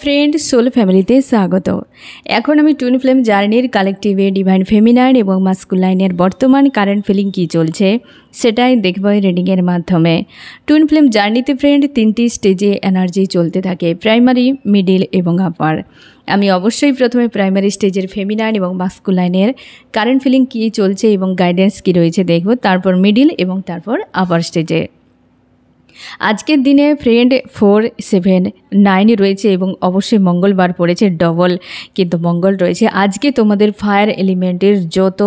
Friend soul ফ্যামিলিতে স্বাগত। এখন আমি টুইন ফ্লেম জার্নির কালেকটিভে ডিভাইন ফেমিনাইন এবং মাস্কুলাইনের বর্তমান কারেন্ট ফিলিং কী চলছে সেটাই দেখব এই রিডিংয়ের মাধ্যমে। টুইন ফ্লেম জার্নিতে ফ্রেন্ড 3টি স্টেজে এনার্জি চলতে থাকে, প্রাইমারি, মিডিল এবং আপার। আমি অবশ্যই প্রথমে প্রাইমারি স্টেজের ফেমিনাইন এবং মাস্কুলাইনের কারেন্ট ফিলিং কী চলছে এবং গাইডেন্স কী রয়েছে দেখব, তারপর মিডিল এবং তারপর আপার স্টেজে। আজকের দিনে ফ্রেন্ড 4, 7, 9 রয়েছে এবং অবশ্যই মঙ্গলবার পড়েছে, ডবল কিন্তু মঙ্গল রয়েছে। আজকে তোমাদের ফায়ার এলিমেন্টের যত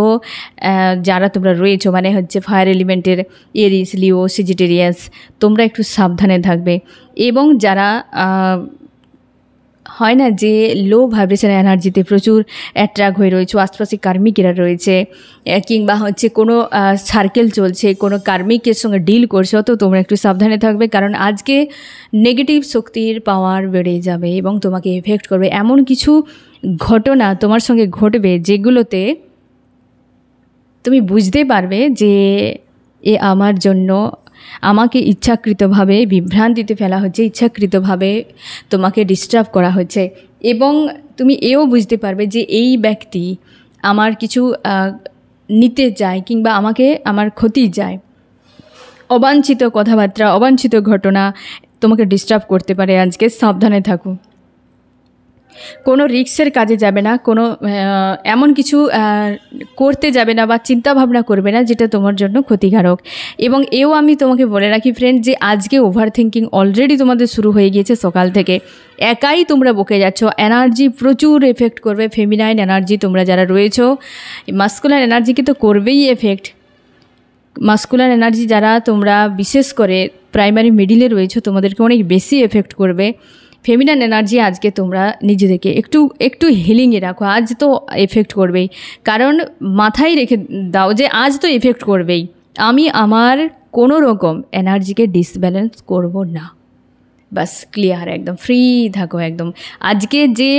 যারা তোমরা রয়েছো, মানে হচ্ছে ফায়ার এলিমেন্টের এরিস, লিও, সেজিটেরিয়াস, তোমরা একটু সাবধানে থাকবে। এবং যারা হয় না যে লো ভাইব্রেশন এনার্জিতে প্রচুর অ্যাট্রাক্ট হয়ে রয়েছে, আশপাশে কার্মিকেরা রয়েছে, কিংবা হচ্ছে কোনো সার্কেল চলছে, কোনো কার্মিকের সঙ্গে ডিল করছো, তো তোমরা একটু সাবধানে থাকবে। কারণ আজকে নেগেটিভ শক্তির পাওয়ার বেড়ে যাবে এবং তোমাকে এফেক্ট করবে। এমন কিছু ঘটনা তোমার সঙ্গে ঘটবে যেগুলোতে তুমি বুঝতে পারবে যে এ আমার জন্য, আমাকে ইচ্ছাকৃতভাবে বিভ্রান্তিতে ফেলা হচ্ছে, ইচ্ছাকৃতভাবে তোমাকে ডিস্টার্ব করা হচ্ছে। এবং তুমি এও বুঝতে পারবে যে এই ব্যক্তি আমার কিছু নিতে চায় কিংবা আমাকে আমার ক্ষতি চায়। অবাঞ্ছিত কথাবার্তা, অবাঞ্ছিত ঘটনা তোমাকে ডিস্টার্ব করতে পারে। আজকে সাবধানে থাকো, কোনো রিস্কের কাজে যাবে না, কোনো এমন কিছু করতে যাবে না বা চিন্তা ভাবনা করবে না যেটা তোমার জন্য ক্ষতিকারক। এবং এও আমি তোমাকে বলে রাখি ফ্রেন্ড যে আজকে ওভার থিঙ্কিং অলরেডি তোমাদের শুরু হয়ে গিয়েছে সকাল থেকে। একাই তোমরা বকে যাচ্ছ, এনার্জি প্রচুর এফেক্ট করবে। ফেমিনাইন এনার্জি তোমরা যারা রয়েছো, মাস্কুলার এনার্জিকে তো করবেই এফেক্ট। মাস্কুলার এনার্জি যারা তোমরা বিশেষ করে প্রাইমারি মিডিলে রয়েছো, তোমাদেরকে অনেক বেশি এফেক্ট করবে। ফেমিনাইন এনার্জি আজকে তোমরা নিজেদেরকে একটু হিলিংয়ে রাখো। আজ তো এফেক্ট করবেই, কারণ মাথায় রেখে দাও যে আজ তো এফেক্ট করবেই। আমি আমার কোনো রকম এনার্জিকে ডিসব্যালেন্স করব না, বাস ক্লিয়ার, একদম ফ্রি থাকো একদম। আজকে যে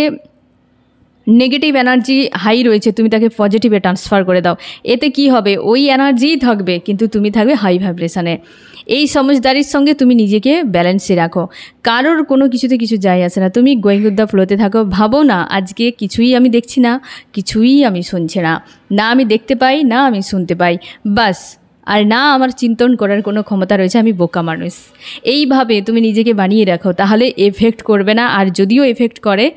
নেগেটিভ এনার্জি হাই রয়েছে তুমি তাকে পজিটিভে ট্রান্সফার করে দাও। এতে কি হবে, ওই এনার্জিই থাকবে কিন্তু তুমি থাকবে হাই ভাইব্রেশনে। এই সমঝদারির সঙ্গে তুমি নিজেকে ব্যালেন্সে রাখো। কারোর কোনো কিছুতে কিছু যায় আসে না, তুমি গোয়িং উইথ দ্য ফ্লোতে থাকো। ভাবো না আজকে কিছুই আমি দেখছি না, কিছুই আমি শুনছি না, না আমি দেখতে পাই, না আমি শুনতে পাই, বাস, আর না আমার চিন্তন করার কোনো ক্ষমতা রয়েছে, আমি বোকা মানুষ। এইভাবে তুমি নিজেকে বানিয়ে রাখো, তাহলে এফেক্ট করবে না। আর যদিও এফেক্ট করে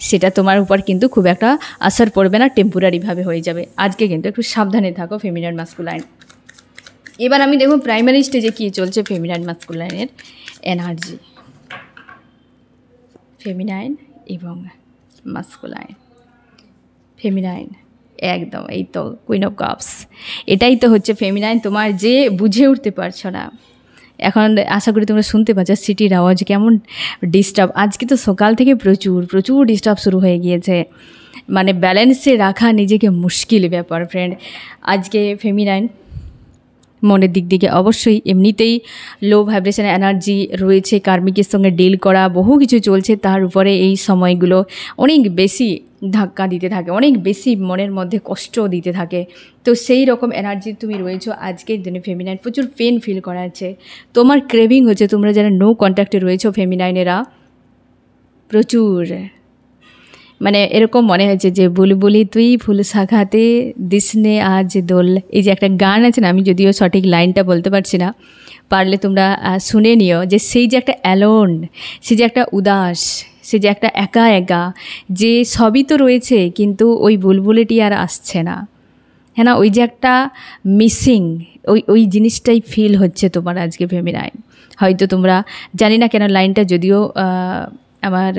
সেটা তোমার উপর কিন্তু খুব একটা আসার পড়বে না, টেম্পোরারিভাবে হয়ে যাবে। আজকে কিন্তু একটু সাবধানে থাকো ফেমিনাইন মাস্কুলাইন। এবার আমি দেখব প্রাইমারি স্টেজে কী চলছে ফেমিনাইন মাস্কুলাইনের এনার্জি। ফেমিনাইন এবং মাস্কুলাইন। ফেমিনাইন একদম, এই তো কুইন অফ কাপস, এটাই তো হচ্ছে ফেমিনাইন। তোমার যে বুঝে উঠতে পারছো না, এখন আশা করি তোমরা শুনতে পাচ্ছ সিটির আওয়াজ কেমন ডিস্টার্ব। আজকে তো সকাল থেকে প্রচুর ডিস্টার্ব শুরু হয়ে গিয়েছে, মানে ব্যালেন্সে রাখা নিজেকে মুশকিল ব্যাপার ফ্রেন্ড। আজকে ফেমিনাইন মনের দিক থেকে অবশ্যই এমনিতেই লো ভাইব্রেশন এনার্জি রয়েছে, কার্মিকের সঙ্গে ডিল করা বহু কিছু চলছে, তার উপরে এই সময়গুলো অনেক বেশি ধাক্কা দিতে থাকে, অনেক বেশি মনের মধ্যে কষ্ট দিতে থাকে। তো সেই রকম এনার্জি তুমি রয়েছো আজকের দিনে ফেমিনাইন। প্রচুর পেন ফিল করা আছে, তোমার ক্রেভিং হচ্ছে। তোমরা যারা নো কন্ট্যাক্টে রয়েছো ফেমিনাইনেরা, প্রচুর মানে এরকম মনে হয়েছে যে বুলবুলি তুই ফুল শাখাতে দিসনে আজ দোল, এই যে একটা গান আছে না, আমি যদিও সঠিক লাইনটা বলতে পারছি না, পারলে তোমরা শুনে নিও। যে সেই যে একটা অ্যালোন, সে যে একটা উদাস, সে যে একটা একা একা, যে সবই তো রয়েছে কিন্তু ওই বুলবুলিটি আর আসছে না, হ্যাঁ না, ওই যে একটা মিসিং, ওই জিনিসটাই ফিল হচ্ছে তোমার আজকে ফেমিনাইন। হয়তো তোমরা জানি না কেন লাইনটা যদিও আমার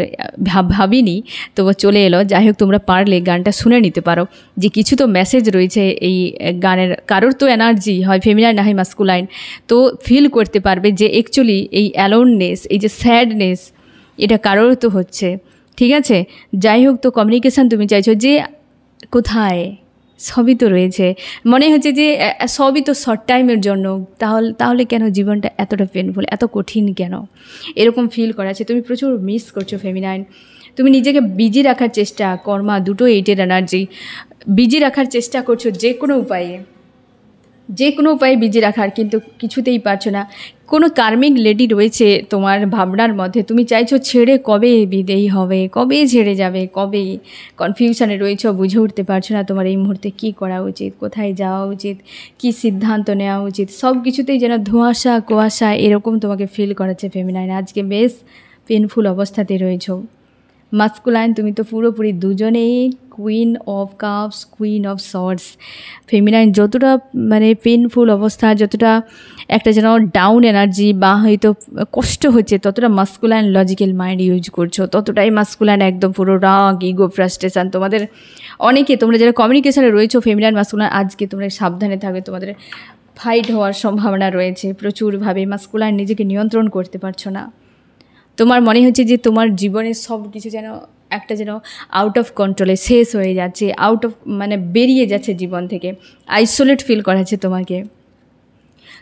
ভাবিনি, তবু চলে এলো। যাই হোক, তোমরা পারলে গানটা শুনে নিতে পারো, যে কিছু তো মেসেজ রয়েছে এই গানের। কারোর তো এনার্জি হয় ফেমিনাইন না হয় মাস্কুলাইন, তো ফিল করতে পারবে যে অ্যাকচুয়ালি এই অ্যালোননেস, এই যে স্যাডনেস, এটা কারোর তো হচ্ছে, ঠিক আছে। যাই হোক, তো কমিউনিকেশান তুমি চাইছো যে কোথায়, সবই তো রয়েছে, মনে হচ্ছে যে সবই তো শর্ট টাইমের জন্য, তাহলে কেন জীবনটা এতটা পেনফুল, এত কঠিন কেন, এরকম ফিল করা আছে। তুমি প্রচুর মিস করছো ফেমিনাইন। তুমি নিজেকে বিজি রাখার চেষ্টা, কর্মা দুটো 8-এর এনার্জি, বিজি রাখার চেষ্টা করছো যে কোনো উপায়ে, যে কোনো উপায়ে বিজি রাখার, কিন্তু কিছুতেই পারছো না। কোনো কার্মিক লেডি রয়েছে তোমার ভাবনার মধ্যে, তুমি চাইছো ছেড়ে কবে বিদেয়ী হবে, কবে ছেড়ে যাবে, কবে। কনফিউশনে রয়েছো, বুঝে উঠতে পারছো না তোমার এই মুহূর্তে কী করা উচিত, কোথায় যাওয়া উচিত, কী সিদ্ধান্ত নেওয়া উচিত। সব কিছুতেই যেন ধোঁয়াশা কুয়াশা এরকম তোমাকে ফিল করাচ্ছে ফেমিনাইন। আজকে বেশ পেনফুল অবস্থাতে রয়েছো। মাস্কুলাইন তুমি তো পুরোপুরি দুজনেই queen of cups, queen of swords. Feminine যতটা মানে পেনফুল অবস্থা, যতটা একটা যেন ডাউন এনার্জি বা হয়তো কষ্ট হচ্ছে, ততটা মাস্কুলাইন লজিক্যাল মাইন্ড ইউজ করছো, ততটাই মাস্কুলাইন একদম পুরো রাগ, ইগো, ফ্রাস্ট্রেশন। তোমাদের অনেকে, তোমরা যারা কমিউনিকেশনে রয়েছো ফেমিনাইন মাস্কুলাইন, আজকে তোমরা সাবধানে থাকবে, তোমাদের ফাইট হওয়ার সম্ভাবনা রয়েছে প্রচুরভাবে। মাস্কুলাইন নিজেকে নিয়ন্ত্রণ করতে পারছো না। তোমার মনে হচ্ছে যে তোমার জীবনের সব কিছু যেন একটা যেন আউট অফ কন্ট্রোলে শেষ হয়ে যাচ্ছে, আউট অফ মানে বেরিয়ে যাচ্ছে জীবন থেকে, আইসোলেট ফিল করাচ্ছে তোমাকে।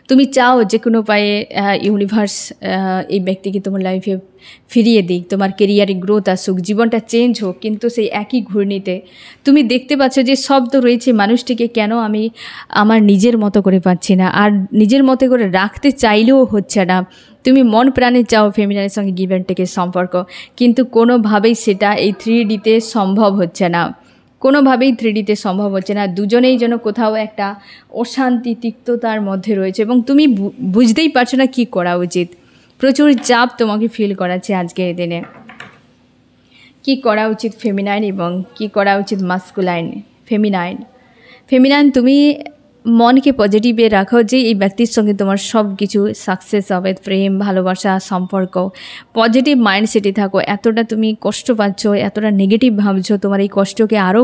তুমি চাও যে কোনো উপায়ে ইউনিভার্স এই ব্যক্তিকে তোমার লাইফে ফিরিয়ে দিক, তোমার কেরিয়ারে গ্রোথ আসুক, জীবনটা চেঞ্জ হোক, কিন্তু সেই একই ঘূর্ণিতে তুমি দেখতে পাচ্ছ যে সব তো রয়েছে, মানুষটিকে কেন আমি আমার নিজের মতো করে পাচ্ছি না, আর নিজের মতো করে রাখতে চাইলেও হচ্ছে না। তুমি মন প্রাণে চাও ফেমিনাইনের সঙ্গে গিভ অ্যান্ড টেকের সম্পর্ক, কিন্তু কোনোভাবেই সেটা এই 3Dতে সম্ভব হচ্ছে না, কোনোভাবেই 3Dতে সম্ভব হচ্ছে না। দুজনেই যেন কোথাও একটা অশান্তি, তিক্ততার মধ্যে রয়েছে এবং তুমি বুঝতেই পারছো না কী করা উচিত। প্রচুর চাপ তোমাকে ফিল করাচ্ছে আজকের দিনে। কি করা উচিত ফেমিনাইন এবং কি করা উচিত মাস্কুলাইন? ফেমিনাইন তুমি মনকে পজিটিভে রাখো যে এই ব্যক্তির সঙ্গে তোমার সব কিছু সাকসেস হবে, প্রেম, ভালোবাসা, সম্পর্ক। পজিটিভ মাইন্ডসেটে থাকো। এতটা তুমি কষ্ট পাচ্ছ, এতটা নেগেটিভ ভাবছো, তোমার এই কষ্টকে আরও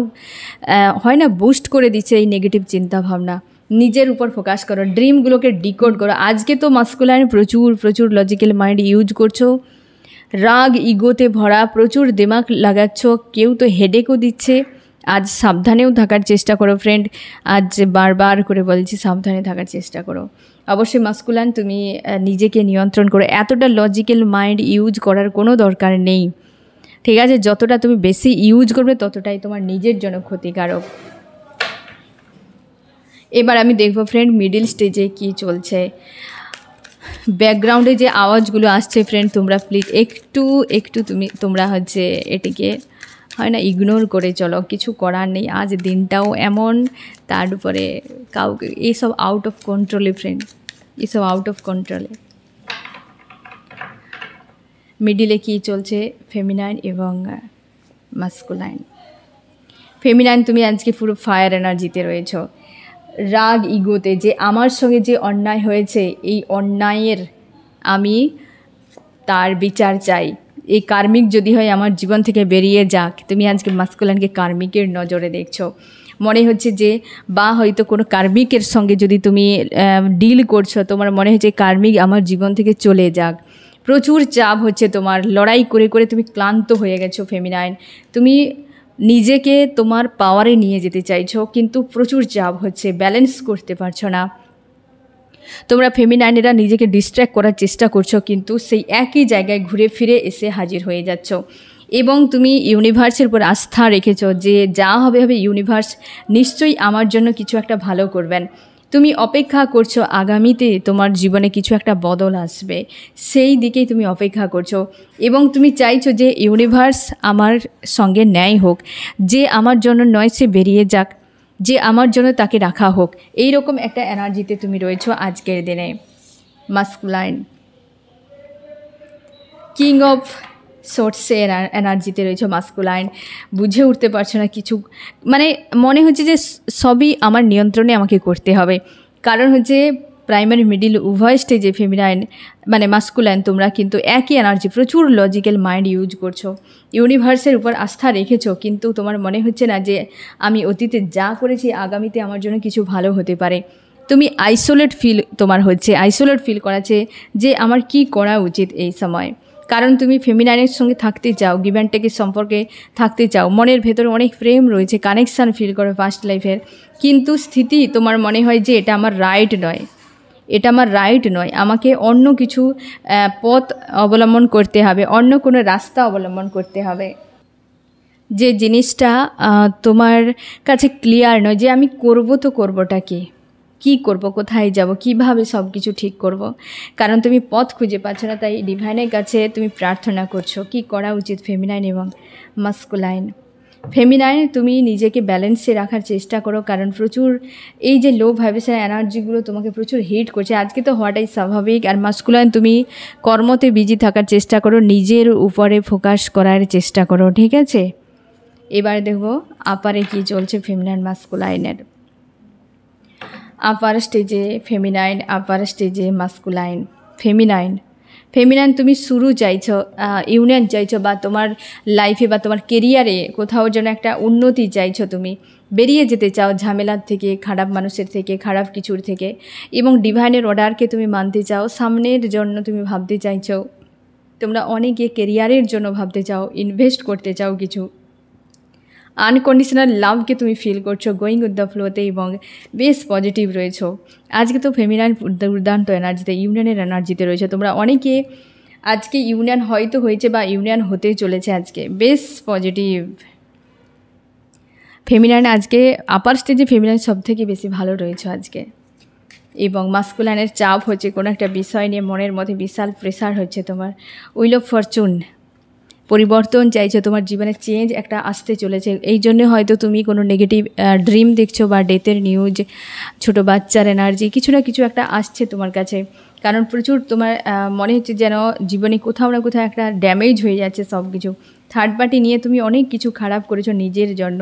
হয় না বুস্ট করে দিচ্ছে এই নেগেটিভ চিন্তাভাবনা। নিজের উপর ফোকাস করো, ড্রিমগুলোকে ডিকোড করো। আজকে তো মাস্কুলাইন প্রচুর লজিক্যাল মাইন্ড ইউজ করছো, রাগ ইগোতে ভরা, প্রচুর দিমাগ লাগাচ্ছ, কেউ তো হেডেকও দিচ্ছে। আজ সাবধানেও থাকার চেষ্টা করো ফ্রেন্ড, আজ বারবার করে বলছি সাবধানে থাকার চেষ্টা করো। অবশ্যই মাস্কুলাইন তুমি নিজেকে নিয়ন্ত্রণ করো, এতটা লজিক্যাল মাইন্ড ইউজ করার কোনো দরকার নেই, ঠিক আছে? যতটা তুমি বেশি ইউজ করবে ততটাই তোমার নিজের জন্য ক্ষতিকারক। এবার আমি দেখবো ফ্রেন্ড মিডিল স্টেজে কি চলছে, ব্যাকগ্রাউন্ডে যে আওয়াজগুলো আসছে ফ্রেন্ড, তোমরা প্লিজ একটু তোমরা হচ্ছে এটিকে হয় না ইগনোর করে চলো, কিছু করার নেই। আজ দিনটাও এমন, তার উপরে কাউকে এইসব আউট অফ কন্ট্রোলে ফ্রেন্ড, এসব আউট অফ কন্ট্রোলে। মিডিলে কি চলছে ফেমিনাইন এবং মাস্কুলাইন। ফেমিনাইন তুমি আজকে পুরো ফায়ার এনার্জিতে রয়েছো, রাগ ইগোতে, যে আমার সঙ্গে যে অন্যায় হয়েছে এই অন্যায়ের আমি তার বিচার চাই, এই কার্মিক যদি হয় আমার জীবন থেকে বেরিয়ে যাক। তুমি আজকে মাস্কুলাইনকে কার্মিকের নজরে দেখছো, মনে হচ্ছে যে বা হয়তো কোনো কার্মিকের সঙ্গে যদি তুমি ডিল করছো, তোমার মনে হচ্ছে কার্মিক আমার জীবন থেকে চলে যাক। প্রচুর চাপ হচ্ছে তোমার, লড়াই করে করে তুমি ক্লান্ত হয়ে গেছো ফেমিনাইন। তুমি নিজেকে তোমার পাওয়ারে নিয়ে যেতে চাইছো, কিন্তু প্রচুর চাপ হচ্ছে, ব্যালেন্স করতে পারছো না। তোমরা ফেমিনাইনেরা নিজেকে ডিস্ট্র্যাক্ট করার চেষ্টা করছো, কিন্তু সেই একই জায়গায় ঘুরে ফিরে এসে হাজির হয়ে যাচ্ছ। এবং তুমি ইউনিভার্সের উপর আস্থা রেখেছো যে যা হবে হবে, ইউনিভার্স নিশ্চয়ই আমার জন্য কিছু একটা ভালো করবেন। তুমি অপেক্ষা করছো আগামীতে তোমার জীবনে কিছু একটা বদল আসবে, সেই দিকেই তুমি অপেক্ষা করছো। এবং তুমি চাইছো যে ইউনিভার্স আমার সঙ্গে ন্যায় হোক, যে আমার জন্য নয় সে বেরিয়ে যাক, যে আমার জন্য তাকে রাখা হোক। এই রকম একটা এনার্জিতে তুমি রয়েছো আজকের দিনে মাস্কুলাইন। কিং অফ সোর্সে এনার্জিতে রয়েছে মাস্কুলাইন। বুঝে উঠতে পারছো না কিছু, মানে মনে হচ্ছে যে সবই আমার নিয়ন্ত্রণে আমাকে করতে হবে। কারণ হচ্ছে প্রাইমারি মিডিল উভয় স্টেজে ফেমিনাইন মানে মাস্কুলাইন তোমরা কিন্তু একই এনার্জি, প্রচুর লজিক্যাল মাইন্ড ইউজ করছো, ইউনিভার্সের উপর আস্থা রেখেছো, কিন্তু তোমার মনে হচ্ছে না যে আমি অতীতে যা করেছি আগামীতে আমার জন্য কিছু ভালো হতে পারে। তুমি আইসোলেট ফিল করাচ্ছে যে আমার কি করা উচিত এই সময়। কারণ তুমি ফেমিনাইনের সঙ্গে থাকতে চাও, গিভ অ্যান্ড টেকের সম্পর্কে থাকতে চাও, মনের ভেতরে অনেক প্রেম রয়েছে, কানেকশান ফিল করো পাস্ট লাইফের, কিন্তু স্থিতি তোমার মনে হয় যে এটা আমার রাইট নয়, আমাকে অন্য কিছু পথ অবলম্বন করতে হবে, অন্য কোনো রাস্তা অবলম্বন করতে হবে। যে জিনিসটা তোমার কাছে ক্লিয়ার নয় যে আমি করবো তো করবোটা কি, কি করব, কোথায় যাব, কিভাবে সব কিছু ঠিক করব, কারণ তুমি পথ খুঁজে পাচ্ছ না। তাই ডিভাইনের কাছে তুমি প্রার্থনা করছো। কি করা উচিত ফেমিনাইন এবং মাস্কুলাইন? ফেমিনাইন, তুমি নিজেকে ব্যালেন্সে রাখার চেষ্টা করো, কারণ প্রচুর এই যে লো ভাইব্রেশন এনার্জিগুলো তোমাকে প্রচুর হিট করছে। আজকে তো হওয়াটাই স্বাভাবিক। আর মাস্কুলাইন, তুমি কর্মতে বিজি থাকার চেষ্টা করো, নিজের উপরে ফোকাস করার চেষ্টা করো, ঠিক আছে? এবার দেখো আপারে কি চলছে ফেমিনাইন মাস্কুলাইনের। আপার স্টেজে ফেমিনাইন, আপার স্টেজে মাস্কুলাইন। ফেমিনাইন তুমি শুরু চাইছো, ইউনিয়ন চাইছো, বা তোমার লাইফে বা তোমার কেরিয়ারে কোথাও যেন একটা উন্নতি চাইছো, তুমি বেরিয়ে যেতে চাও ঝামেলার থেকে, খারাপ মানুষের থেকে, খারাপ কিছুর থেকে, এবং ডিভাইনের অর্ডারকে তুমি মানতে চাও। সামনের জন্য তুমি ভাবতে চাইছো, তোমরা অনেকে কেরিয়ারের জন্য ভাবতে চাও, ইনভেস্ট করতে চাও কিছু। আনকন্ডিশনাল লাভকে তুমি ফিল করছো, গোয়িং উইথ দ্য ফ্লোতে, এবং বেশ পজিটিভ রয়েছো। আজকে তো ফেমিনাইন দুর্দান্ত এনার্জিতে, ইউনিয়নের এনার্জিতে রয়েছে। তোমরা অনেকে আজকে ইউনিয়ন হয়তো হয়েছে বা ইউনিয়ন হতে চলেছে আজকে, বেশ পজিটিভ। ফেমিনাইন আজকে আপার স্টেজে ফেমিনাইন সব থেকে বেশি ভালো রয়েছে আজকে। এবং মাস্কুলাইনের চাপ হচ্ছে, কোনো একটা বিষয় নিয়ে মনের মধ্যে বিশাল প্রেশার হচ্ছে তোমার। উইল অফ ফরচুন, পরিবর্তন চাইছো, তোমার জীবনে চেঞ্জ একটা আসতে চলেছে। এই জন্য হয়তো তুমি কোনো নেগেটিভ ড্রিম দেখছো বা ডেথের নিউজ, ছোটো বাচ্চার এনার্জি, কিছু না কিছু একটা আসছে তোমার কাছে। কারণ প্রচুর তোমার মনে হচ্ছে যেন জীবনে কোথাও না কোথাও একটা ড্যামেজ হয়ে যাচ্ছে সব কিছু। থার্ড পার্টি নিয়ে তুমি অনেক কিছু খারাপ করেছো নিজের জন্য।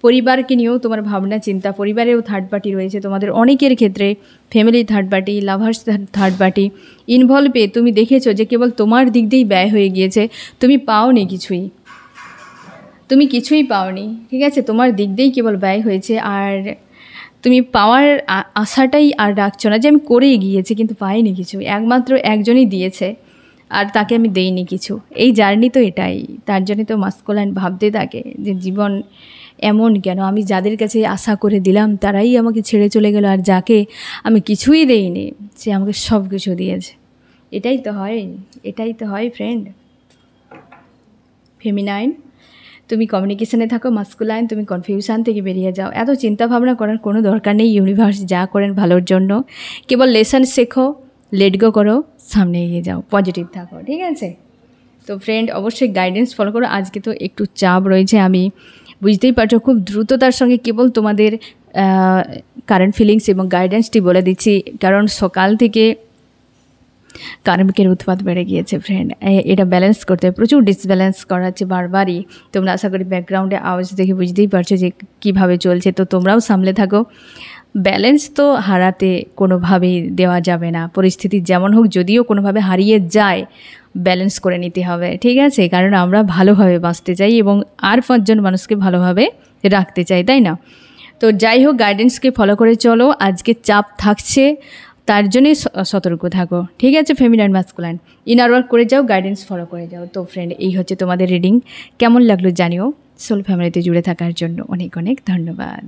পরিবারকে নিয়েও তোমার ভাবনা চিন্তা, পরিবারেও থার্ড পার্টি রয়েছে তোমাদের অনেকের ক্ষেত্রে। Family third party, lovers third party ইনভলভে তুমি দেখেছো যে কেবল তোমার দিক দিয়েই ব্যয় হয়ে গিয়েছে, তুমি পাওনি কিছুই, তুমি কিছুই পাওনি, ঠিক আছে? তোমার দিক দিয়েই কেবল ব্যয় হয়েছে। আর তুমি পাওয়ার আশাটাই আর রাখছো না, যে আমি করেই গিয়েছি কিন্তু পাইনি কিছু। একমাত্র একজনই দিয়েছে, আর তাকে আমি দেইনি কিছু। এই জার্নি তো এটাই। তার জন্যই তো মাস্কুলাইন ভাবতে থাকে যে জীবন এমন কেন, আমি যাদের কাছে আশা করে দিলাম তারাই আমাকে ছেড়ে চলে গেল, আর যাকে আমি কিছুই দেইনি সে আমাকে সব কিছু দিয়েছে। এটাই তো হয় ফ্রেন্ড। ফেমিনাইন, তুমি কমিউনিকেশনে থাকো। মাস্কুলাইন, তুমি কনফিউশন থেকে বেরিয়ে যাও। এত চিন্তা ভাবনা করার কোনো দরকার নেই। ইউনিভার্স যা করেন ভালোর জন্য। কেবল লেসন শেখো, লেট গো করো, সামনে এগিয়ে যাও, পজিটিভ থাকো, ঠিক আছে? তো ফ্রেন্ড, অবশ্যই গাইডেন্স ফলো করো। আজকে তো একটু চাপ রয়েছে, আমি বুঝতেই পারছো, খুব দ্রুততার সঙ্গে কেবল তোমাদের কারেন্ট ফিলিংস এবং গাইডেন্সটি বলে দিচ্ছি, কারণ সকাল থেকে কার্মিকের উৎপাত বেড়ে গিয়েছে ফ্রেন্ড। এটা ব্যালেন্স করতে প্রচুর ডিসব্যালেন্স করাচ্ছে বারবারই। তোমরা আশা করি ব্যাকগ্রাউন্ডে আওয়াজ দেখে বুঝতেই পারছো যে কীভাবে চলছে। তো তোমরাও সামলে থাকো। ব্যালেন্স তো হারাতে কোনোভাবেই দেওয়া যাবে না, পরিস্থিতি যেমন হোক, যদিও কোনোভাবে হারিয়ে যায়, ব্যালেন্স করে নিতে হবে, ঠিক আছে? কারণ আমরা ভালোভাবে বাঁচতে চাই এবং আর 5 জন মানুষকে ভালোভাবে রাখতে চাই, তাই না? তো যাই হোক, গাইডেন্সকে ফলো করে চলো। আজকে চাপ থাকছে, তার জন্যই সতর্ক থাকো, ঠিক আছে? ফেমিনাইন মাস্কুলাইন ইনার ওয়ার্ক করে যাও, গাইডেন্স ফলো করে যাও। তো ফ্রেন্ড, এই হচ্ছে তোমাদের রিডিং। কেমন লাগলো জানিও। সোল ফ্যামিলিতে জুড়ে থাকার জন্য অনেক অনেক ধন্যবাদ।